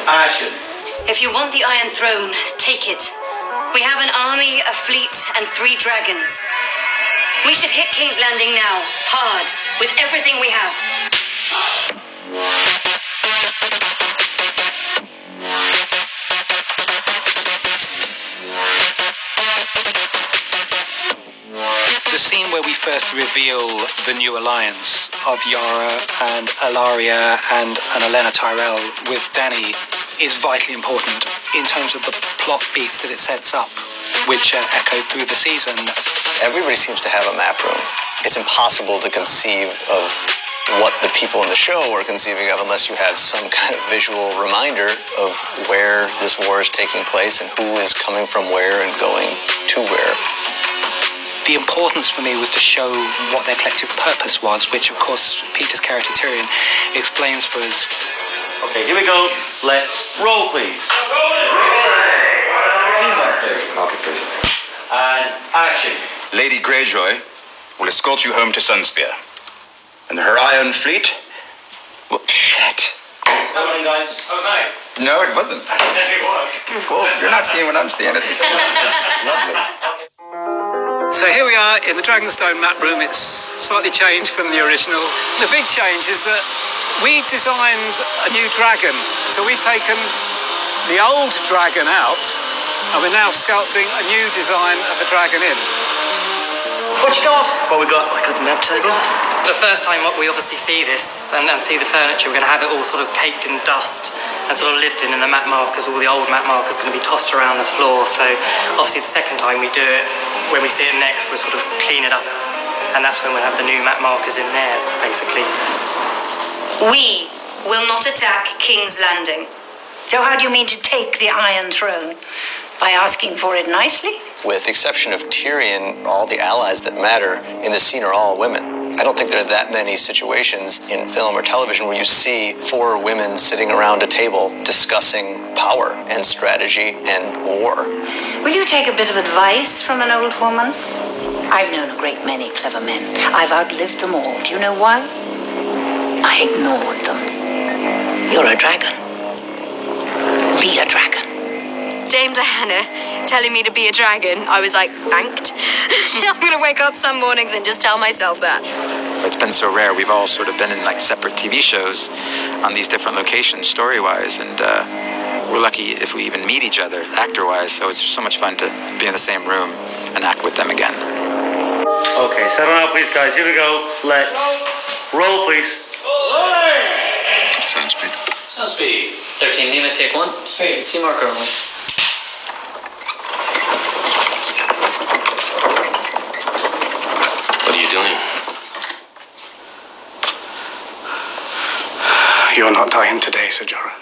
Action. If you want the Iron Throne, take it. We have an army, a fleet, and 3 dragons. We should hit King's Landing now, hard, with everything we have. The scene where we first reveal the new alliance of Yara and Ilaria and Olenna Tyrell with Dany is vitally important in terms of the plot beats that it sets up, which echo through the season. Everybody seems to have a map room. It's impossible to conceive of what the people in the show are conceiving of unless you have some kind of visual reminder of where this war is taking place and who is coming from where and going to where. The importance for me was to show what their collective purpose was, which, of course, Peter's character Tyrion explains for us. Okay, here we go. Let's roll, please. And action. Lady Greyjoy will escort you home to Sunspear. And her Iron Fleet will... Shit. Come on, guys. Oh, nice. No, it wasn't. It was. Cool. You're not seeing what I'm seeing. It's lovely. So here we are in the Dragonstone map room. It's slightly changed from the original. The big change is that we designed a new dragon. So we've taken the old dragon out and we're now sculpting a new design of a dragon in. What you got? What we got? Like a map table? The first time we obviously see this and see the furniture, we're going to have it all sort of caked in dust and sort of lived in the map markers. All the old map markers going to be tossed around the floor. So obviously the second time we do it, when we see it next, we'll sort of clean it up. And that's when we'll have the new map markers in there, basically. We will not attack King's Landing. So how do you mean to take the Iron Throne? By asking for it nicely? With the exception of Tyrion, all the allies that matter in this scene are all women. I don't think there are that many situations in film or television where you see 4 women sitting around a table discussing power and strategy and war. Will you take a bit of advice from an old woman? I've known a great many clever men. I've outlived them all. Do you know why? I ignored them. You're a dragon. Be a dragon. Dame Diana telling me to be a dragon, I was like, thanked. I'm gonna wake up some mornings and just tell myself that. It's been so rare. We've all sort of been in like separate TV shows on these different locations story-wise, and we're lucky if we even meet each other actor-wise, so it's so much fun to be in the same room and act with them again. Okay, settle down please guys, here we go. Let's roll please. Sound speed. Sound speed. 13, Nina, take 1. Hey, C marker only. What are you doing? You're not dying today, Sir Jorah.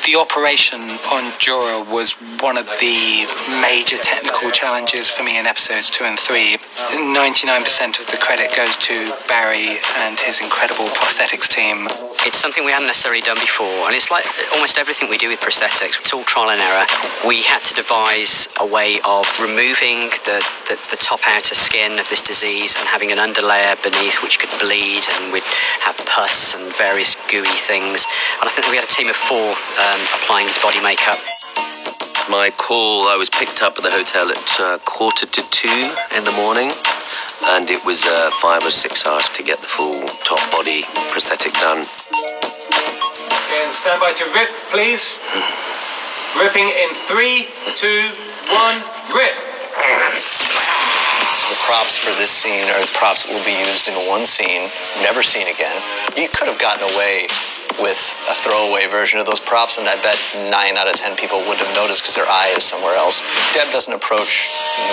The operation on Jorah was one of the major technical challenges for me in episodes 2 and 3. 99% of the credit goes to Barry and his incredible prosthetics team. It's something we hadn't necessarily done before, and it's like almost everything we do with prosthetics. It's all trial and error. We had to devise a way of removing the top outer skin of this disease and having an underlayer beneath which could bleed, and we'd have pus and various gooey things. And I think we had a team of 4 applying his body makeup. My call, I was picked up at the hotel at 1:45 in the morning, and it was 5 or 6 hours to get the full top body prosthetic done. Okay, and stand by to rip, please. Ripping in 3, 2, 1, rip. The props for this scene are props that will be used in one scene, never seen again. You could have gotten away with a throwaway version of those props, and I bet 9 out of 10 people wouldn't have noticed because their eye is somewhere else. Deb doesn't approach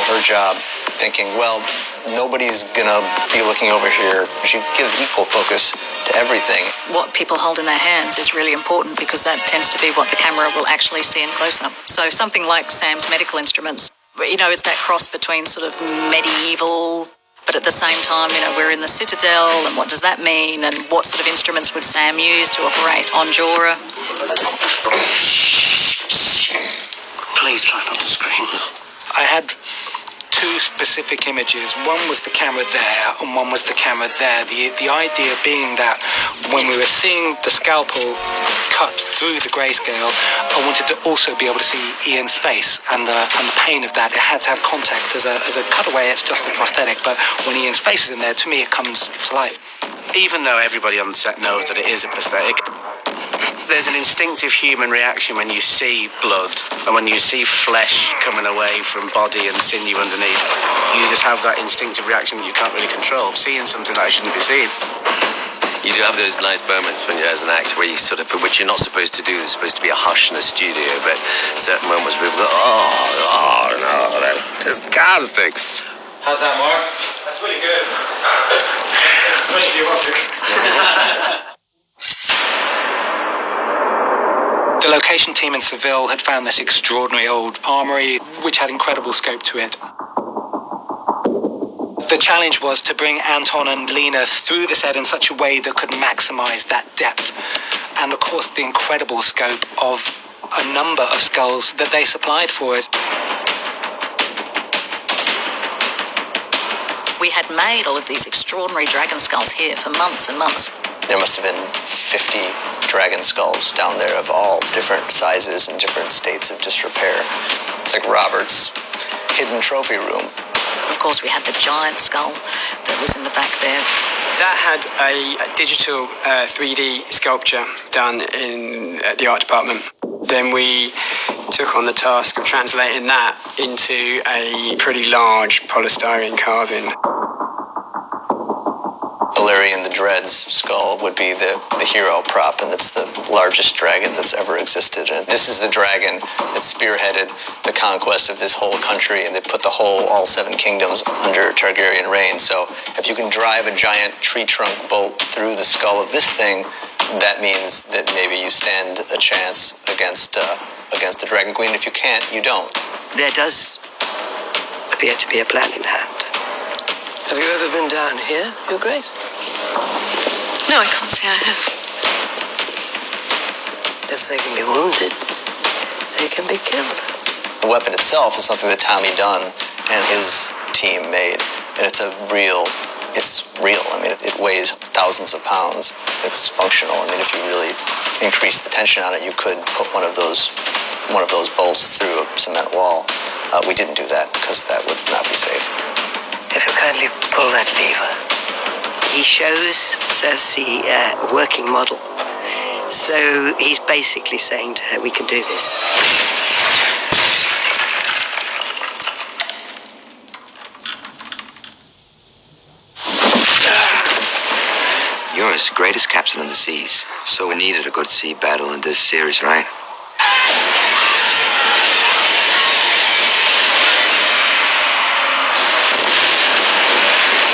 her job thinking, well, nobody's gonna be looking over here. She gives equal focus to everything. What people hold in their hands is really important because that tends to be what the camera will actually see in close-up. So something like Sam's medical instruments, you know, it's that cross between sort of medieval, but at the same time, you know, we're in the Citadel, and what does that mean? And what sort of instruments would Sam use to operate on Jorah? Please try not to scream. I had two specific images. One was the camera there and one was the camera there. The idea being that when we were seeing the scalpel cut through the grayscale, I wanted to also be able to see Ian's face and the pain of that. It had to have context. As a cutaway, it's just a prosthetic, but when Ian's face is in there, to me it comes to life. Even though everybody on the set knows that it is a prosthetic, there's an instinctive human reaction when you see blood and when you see flesh coming away from body and sinew underneath. You just have that instinctive reaction that you can't really control, seeing something that shouldn't be seen. You do have those nice moments when you're as an actor where you sort of, for which you're not supposed to do, there's supposed to be a hush in a studio, but certain moments where people go, oh no, that's disgusting. How's that, Mark? That's really good. It's funny if you watch it. The location team in Seville had found this extraordinary old armory, which had incredible scope to it. The challenge was to bring Anton and Lena through the set in such a way that could maximize that depth. And of course, the incredible scope of a number of skulls that they supplied for us. We had made all of these extraordinary dragon skulls here for months and months. There must have been 50 dragon skulls down there of all different sizes and different states of disrepair. It's like Robert's hidden trophy room. Of course, we had the giant skull that was in the back there. That had a digital 3D sculpture done in the art department. Then we took on the task of translating that into a pretty large polystyrene carving. Valerian the Dread's skull would be the hero prop, and it's the largest dragon that's ever existed. And this is the dragon that spearheaded the conquest of this whole country, and they put all 7 kingdoms under Targaryen reign. So if you can drive a giant tree trunk bolt through the skull of this thing, that means that maybe you stand a chance against the Dragon Queen. If you can't, you don't. There does appear to be a plan in hand. Have you ever been down here, Your Grace? No, I can't say I have. If they can be wounded, they can be killed. The weapon itself is something that Tommy Dunn and his team made, and it's real. I mean, it weighs thousands of pounds. It's functional. I mean, if you really increase the tension on it, you could put one of those bolts through a cement wall. We didn't do that because that would not be safe. If you kindly pull that lever. He shows Cersei a working model. So he's basically saying to her, we can do this. You're as great as captain of the seas, so we needed a good sea battle in this series, right?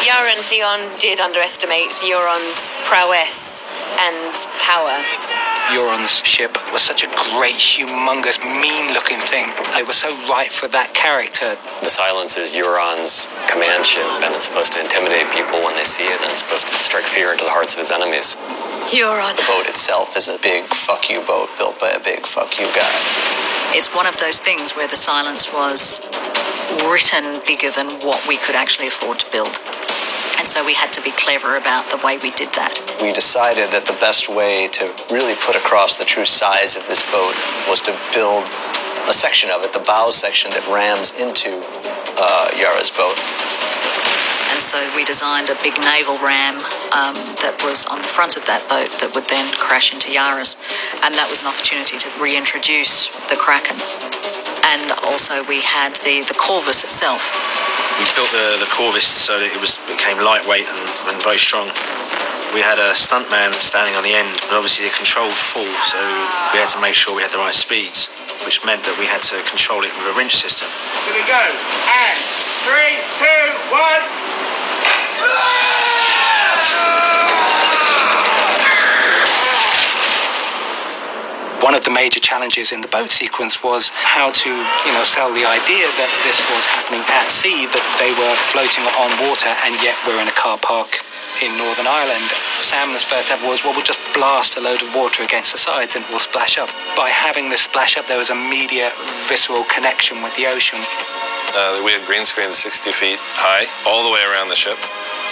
Yara and Theon did underestimate Euron's prowess and power. Euron's ship was such a great, humongous, mean-looking thing. It was so right for that character. The Silence is Euron's command ship, and it's supposed to intimidate people when they see it, and it's supposed to strike fear into the hearts of his enemies. Euron. The boat itself is a big fuck you boat built by a big fuck you guy. It's one of those things where the Silence was written bigger than what we could actually afford to build. And so we had to be clever about the way we did that. We decided that the best way to really put across the true size of this boat was to build a section of it, the bow section that rams into Yara's boat. And so we designed a big naval ram that was on the front of that boat that would then crash into Yara's. And that was an opportunity to reintroduce the Kraken. And also we had the Corvus itself. We built the Corvus so that it became lightweight and very strong. We had a stuntman standing on the end, but obviously a controlled fall, so we had to make sure we had the right speeds, which meant that we had to control it with a wrench system. Here we go, and 3, 2, 1. One of the major challenges in the boat sequence was how to, sell the idea that this was happening at sea, that they were floating on water, and yet we're in a car park in Northern Ireland. Sam's first ever was, we'll just blast a load of water against the sides and it will splash up. By having this splash up, there was immediate visceral connection with the ocean. We had green screens 60 feet high, all the way around the ship.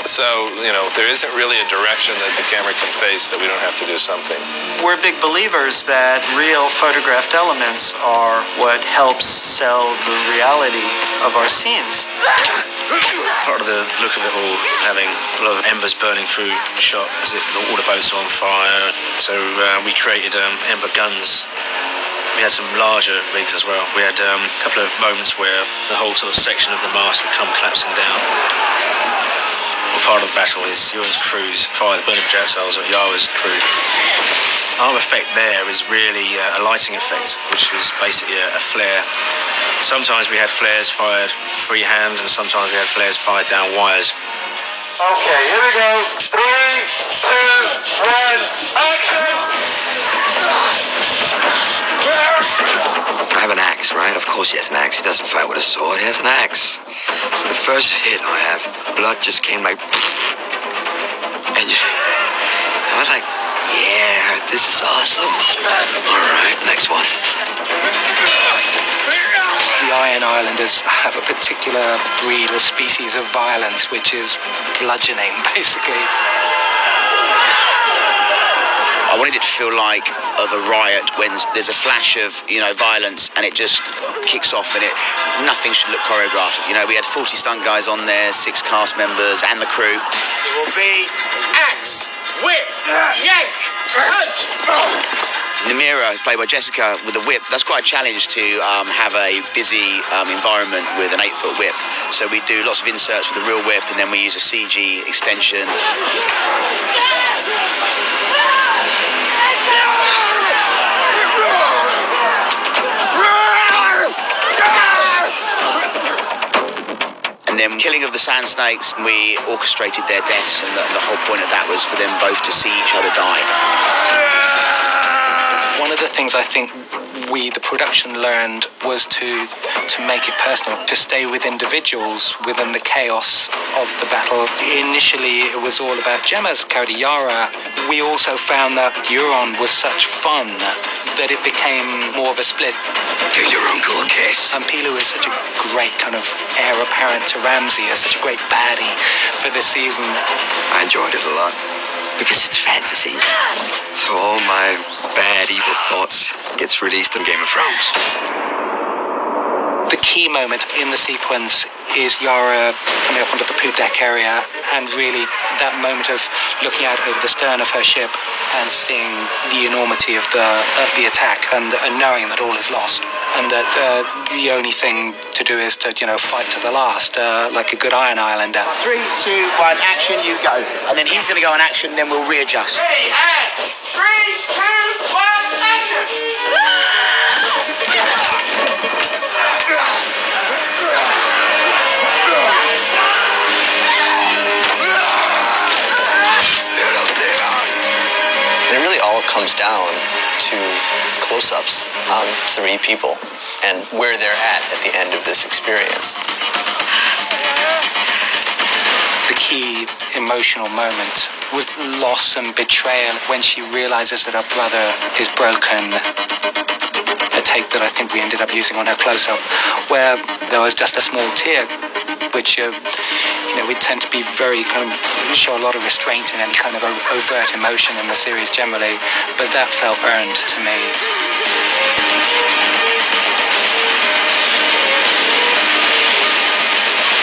So, there isn't really a direction that the camera can face that we don't have to do something. We're big believers that real photographed elements are what helps sell the reality of our scenes. Part of the look of it all, having a lot of embers burning through the shot as if all the boats are on fire. So we created ember guns. We had some larger rigs as well. We had a couple of moments where the whole sort of section of the mast would come collapsing down. Part of the battle is Ewan's crews fire the burning projectiles at Yara's crew. Our effect there is really a lighting effect, which was basically a flare. Sometimes we had flares fired freehand, and sometimes we had flares fired down wires. Okay, here we go. 3, 2, 1, action! I have an axe, right? Of course he has an axe. He doesn't fight with a sword. He has an axe. So the first hit I have, blood just came like... And I was like, yeah, this is awesome. All right, next one. The Iron Islanders have a particular breed or species of violence, which is bludgeoning, basically. I wanted it to feel like of a riot when there's a flash of, violence and it just kicks off and nothing should look choreographed. We had 40 stunt guys on there, 6 cast members and the crew. It will be axe, whip, yank, punch. Namira, played by Jessica, with a whip. That's quite a challenge to have a busy environment with an 8-foot whip. So we do lots of inserts with a real whip and then we use a CG extension. And then killing of the sand snakes, we orchestrated their deaths, and the whole point of that was for them both to see each other die. One of the things I think we, the production, learned was to make it personal, to stay with individuals within the chaos of the battle. Initially, it was all about Gemma's character, Yara. We also found that Euron was such fun that it became more of a split. Give your uncle a kiss. And Pilu is such a great kind of heir apparent to Ramsay, is such a great baddie for this season. I enjoyed it a lot because it's fantasy. So all my bad, evil thoughts gets released in Game of Thrones. The key moment in the sequence is Yara coming up onto the poop deck area, and really that moment of looking out over the stern of her ship and seeing the enormity of the attack and knowing that all is lost and that the only thing to do is to fight to the last like a good Iron Islander. 3, 2, 1, action, you go. And then he's going to go on action, then we'll readjust. 3, 2, 1, action! And it really all comes down to close-ups on 3 people and where they're at the end of this experience. The key emotional moment was loss and betrayal when she realizes that her brother is broken. A take that I think we ended up using on her close-up, where there was just a small tear, which we tend to be very show a lot of restraint in any kind of overt emotion in the series generally, but that felt earned to me.